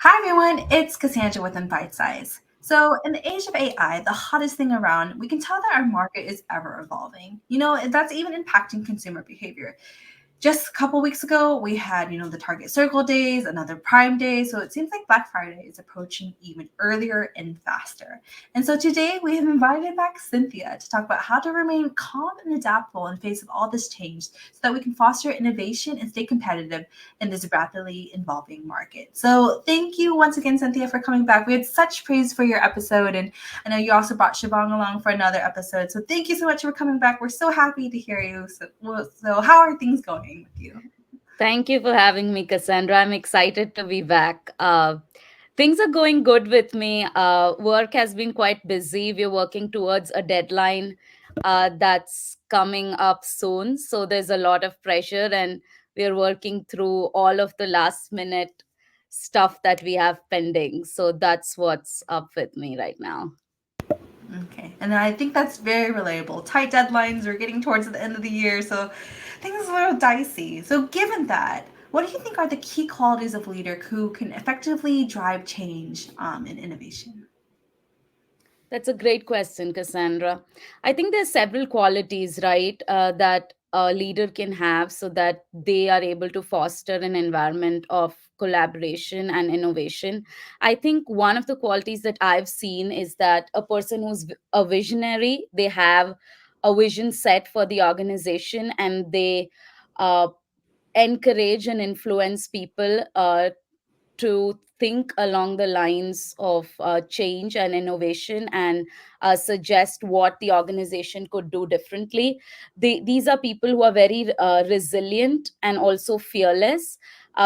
Hi everyone, it's Cassandra with Bite Size. So, in the age of AI, the hottest thing around, we can tell that our market is ever evolving. That's even impacting consumer behavior. Just a couple weeks ago, we had, the Target Circle days, another Prime Day. So it seems like Black Friday is approaching even earlier and faster. And so today we have invited back Cynthia to talk about how to remain calm and adaptable in face of all this change so that we can foster innovation and stay competitive in this rapidly evolving market. So thank you once again, Cynthia, for coming back. We had such praise for your episode, and I know you also brought Shabong along for another episode. So thank you so much for coming back. We're so happy to hear you. So how are things going with you? Thank you for having me, Cassandra. I'm excited to be back. Things are going good with me. Work has been quite busy. We're working towards a deadline that's coming up soon. So there's a lot of pressure, and we're working through all of the last minute stuff that we have pending. So that's what's up with me right now. Okay. And I think that's very relatable. Tight deadlines, we're getting towards the end of the year, so things are a little dicey. So, given that, what do you think are the key qualities of a leader who can effectively drive change and innovation? That's a great question, Cassandra. I think there's several qualities, right, that a leader can have so that they are able to foster an environment of collaboration and innovation. I think one of the qualities that I've seen is that a person who's a visionary, they have a vision set for the organization, and they uh, encourage and influence people to think along the lines of change and innovation, and suggest what the organization could do differently. These are people who are very resilient and also fearless,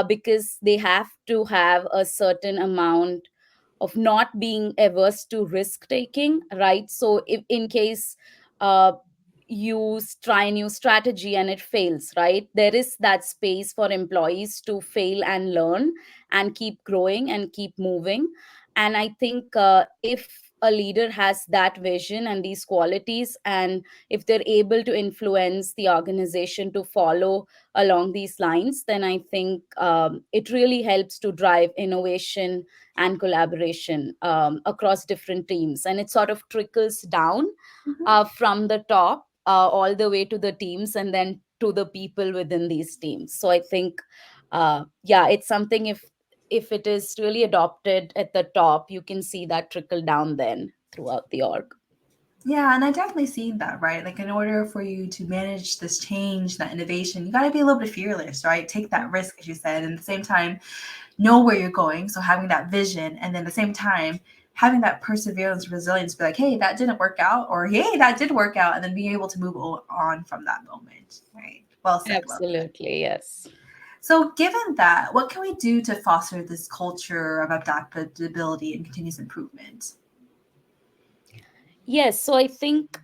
because they have to have a certain amount of not being averse to risk taking, right? So if in case uh, you try a new strategy and it fails, right, there is that space for employees to fail and learn and keep growing and keep moving. And I think if a leader has that vision and these qualities, and if they're able to influence the organization to follow along these lines, then I think it really helps to drive innovation and collaboration across different teams, and it sort of trickles down from the top all the way to the teams, and then to the people within these teams. So I think yeah, it's something, if it is really adopted at the top, you can see that trickle down then throughout the org. Yeah, and I definitely seen that, right? Like, in order for you to manage this change, that innovation, you got to be a little bit fearless, right? Take that risk, as you said, and at the same time, know where you're going. So having that vision, and then at the same time, having that perseverance, resilience, be like, hey, that didn't work out, or hey, that did work out, and then being able to move on from that moment, right? Well said, well said. Absolutely, yes. So, given that, what can we do to foster this culture of adaptability and continuous improvement? Yes, so I think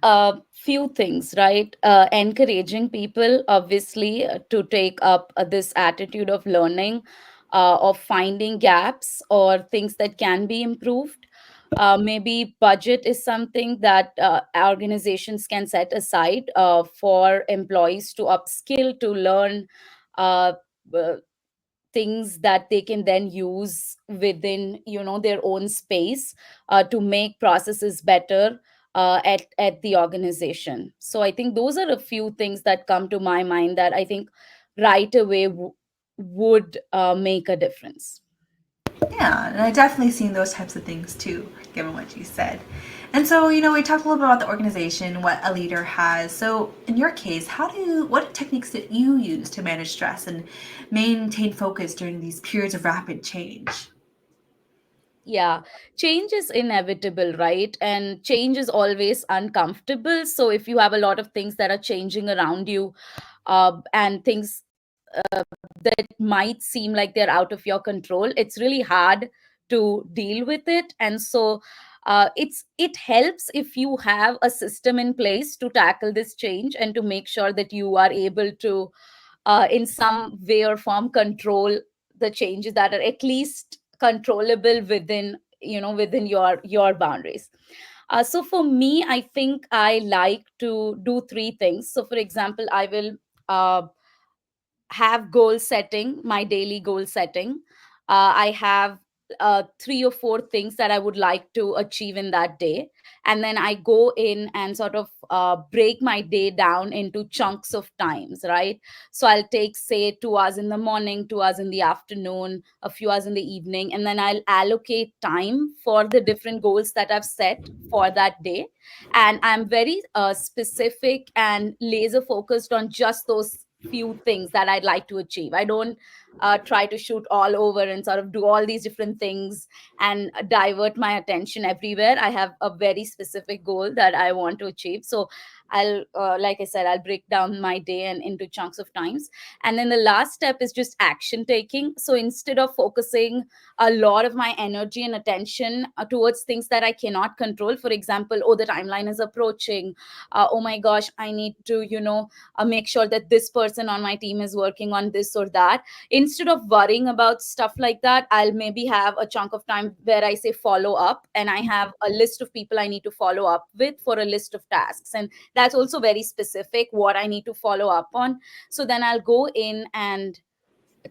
few things, right? Encouraging people, obviously, to take up this attitude of learning, of finding gaps or things that can be improved. Maybe budget is something that organizations can set aside for employees to upskill, to learn uh, uh, things that they can then use within, their own space, to make processes better at the organization. So I think those are a few things that come to my mind that I think right away would make a difference. Yeah, and I definitely seen those types of things too, given what you said. And so, we talked a little bit about the organization, what a leader has. So, in your case, what techniques did you use to manage stress and maintain focus during these periods of rapid change? Yeah, change is inevitable, right? And change is always uncomfortable. So if you have a lot of things that are changing around you, and things that might seem like they're out of your control, it's really hard to deal with it. And so it helps if you have a system in place to tackle this change and to make sure that you are able to in some way or form control the changes that are at least controllable within, within your boundaries. So for me, I think I like to do three things. So for example, I will uh, have goal setting, my daily goal setting. I have three or four things that I would like to achieve in that day. And then I go in and sort of break my day down into chunks of times, right? So I'll take, say, 2 hours in the morning, 2 hours in the afternoon, a few hours in the evening, and then I'll allocate time for the different goals that I've set for that day. And I'm very specific and laser focused on just those few things that I'd like to achieve. I don't try to shoot all over and sort of do all these different things and divert my attention everywhere. I have a very specific goal that I want to achieve. So I'll, like I said, I'll break down my day and into chunks of times. And then the last step is just action taking. So instead of focusing a lot of my energy and attention towards things that I cannot control, for example, oh, the timeline is approaching. Oh my gosh, I need to, make sure that this person on my team is working on this or that. Instead of worrying about stuff like that, I'll maybe have a chunk of time where I say follow up, and I have a list of people I need to follow up with for a list of tasks. And that's also very specific what I need to follow up on. So then I'll go in and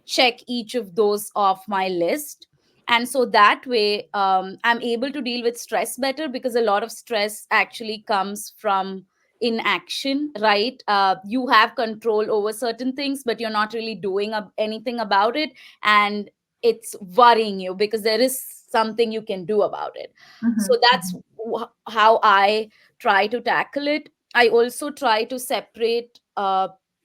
check each of those off my list. And so that way, I'm able to deal with stress better, because a lot of stress actually comes from inaction, right? You have control over certain things, but you're not really doing anything about it. And it's worrying you because there is something you can do about it. So Mhm, that's mhm, how I try to tackle it. I also try to separate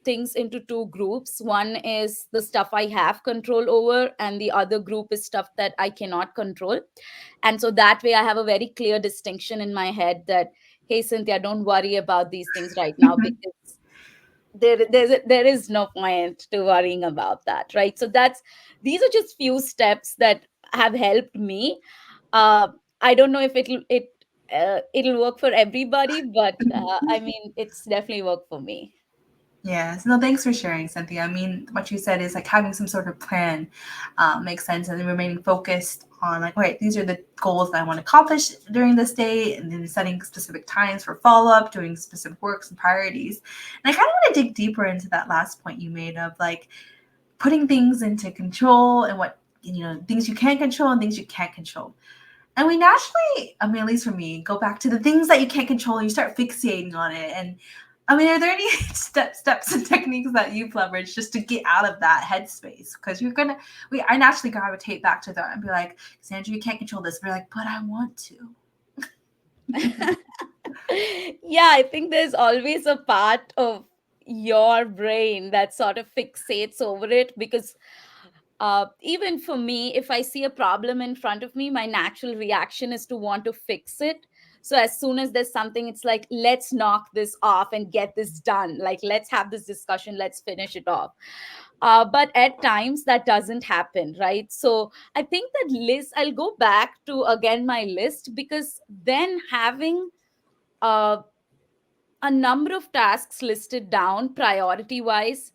things into two groups. One is the stuff I have control over, and the other group is stuff that I cannot control. And so that way, I have a very clear distinction in my head that, hey, Cynthia, don't worry about these things right now, mhm. because there is no point to worrying about that, right? So these are just few steps that have helped me. uh, I don't know if it'll work for everybody, but I mean, it's definitely worked for me. Yes. No, thanks for sharing, Cynthia. I mean, what you said is like having some sort of plan makes sense, and then remaining focused on like, right, these are the goals that I want to accomplish during this day, and then setting specific times for follow up, doing specific works and priorities. And I kind of want to dig deeper into that last point you made of like putting things into control and what, things you can control and things you can't control. And we naturally, I mean, at least for me, go back to the things that you can't control and you start fixating on it. And I mean, are there any steps and techniques that you've leveraged just to get out of that headspace? Because I naturally gravitate back to that and be like, Sandra, you can't control this. But like, but I want to. Yeah, I think there's always a part of your brain that sort of fixates over it, because even for me, if I see a problem in front of me, my natural reaction is to want to fix it. So as soon as there's something, it's like, let's knock this off and get this done. Like, let's have this discussion, let's finish it off. But at times that doesn't happen, right? So I think that list, I'll go back to again my list, because then having uh, a number of tasks listed down priority wise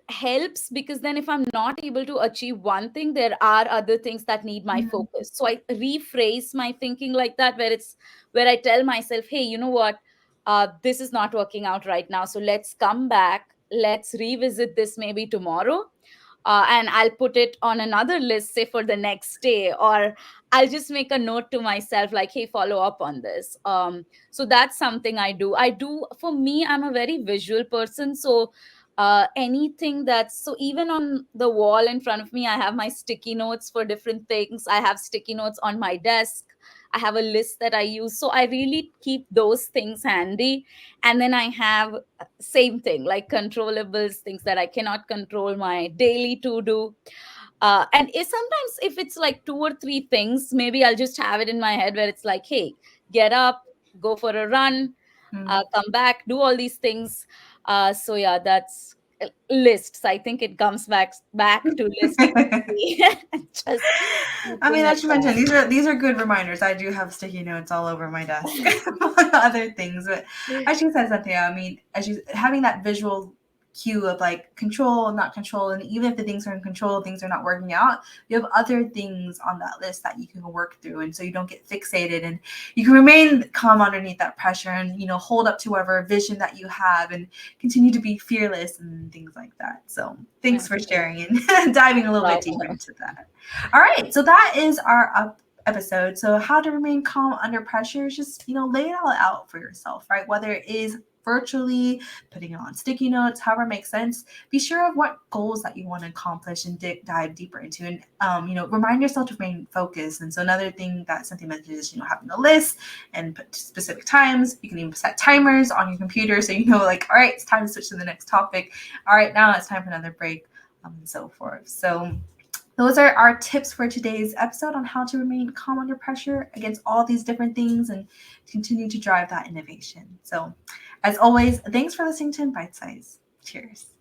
helps, because then if I'm not able to achieve one thing, there are other things that need my Mhm, focus. So I rephrase my thinking like that, where I tell myself, hey, you know what, this is not working out right now, so let's come back, let's revisit this maybe tomorrow. And I'll put it on another list, say for the next day, or I'll just make a note to myself like, hey, follow up on this. So that's something I do. For me, I'm a very visual person, so anything that's, so even on the wall in front of me, I have my sticky notes for different things. I have sticky notes on my desk. I have a list that I use, so I really keep those things handy. And then I have same thing like controllables, things that I cannot control, my daily to do. And sometimes if it's like two or three things, maybe I'll just have it in my head where it's like, hey, get up, go for a run, mhm. come back, do all these things. So yeah, that's lists. I think it comes back to lists for me. Just I keeping mean, it as you mentioned, these are good reminders. I do have sticky notes all over my desk, among other things. But there. as you said, Cynthia, I mean, as you having that visual cue of like control, not control. And even if the things are in control, things are not working out, you have other things on that list that you can work through. And so you don't get fixated, and you can remain calm underneath that pressure, and, hold up to whatever vision that you have, and continue to be fearless and things like that. So thanks for Absolutely. sharing and diving a little bit deeper Wow. into that. All right. So that is our episode. So how to remain calm under pressure is just, lay it all out for yourself, right? Whether it is virtually, putting it on sticky notes, however it makes sense. Be sure of what goals that you want to accomplish and dive deeper into. And, remind yourself to remain focused. And so another thing that Cynthia mentioned is, having a list and put specific times. You can even set timers on your computer. So, like, all right, it's time to switch to the next topic. All right, now it's time for another break, and so forth. So those are our tips for today's episode on how to remain calm under pressure against all these different things and continue to drive that innovation. So, as always, thanks for listening to Bite Size. Cheers.